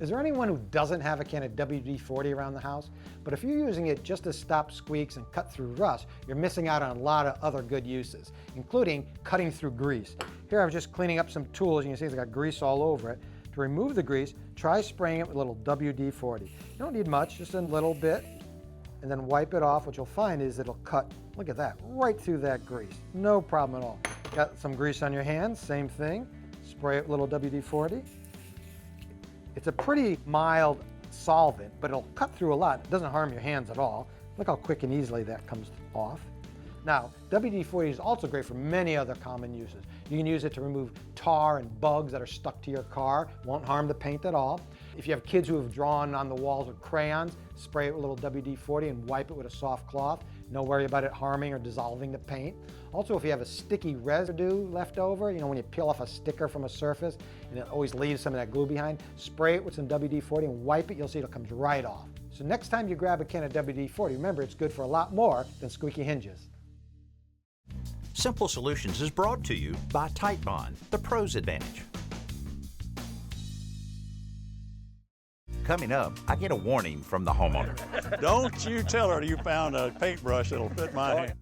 Is there anyone who doesn't have a can of WD-40 around the house? But if you're using it just to stop squeaks and cut through rust, you're missing out on a lot of other good uses, including cutting through grease. Here I was just cleaning up some tools, and you can see it's got grease all over it. To remove the grease, try spraying it with a little WD-40. You don't need much, just a little bit, and then wipe it off. What you'll find is it'll cut, look at that, right through that grease. No problem at all. Got some grease on your hands, same thing. Spray it with a little WD-40. It's a pretty mild solvent, but it'll cut through a lot. It doesn't harm your hands at all. Look how quick and easily that comes off. Now, WD-40 is also great for many other common uses. You can use it to remove tar and bugs that are stuck to your car. Won't harm the paint at all. If you have kids who have drawn on the walls with crayons, spray it with a little WD-40 and wipe it with a soft cloth. No worry about it harming or dissolving the paint. Also, if you have a sticky residue left over, you know, when you peel off a sticker from a surface and it always leaves some of that glue behind, spray it with some WD-40 and wipe it. You'll see it comes right off. So next time you grab a can of WD-40, remember it's good for a lot more than squeaky hinges. Simple Solutions is brought to you by Tite Bond, the Pro's Advantage. Coming up, I get a warning from the homeowner. Don't you tell her you found a paintbrush that'll fit my hand.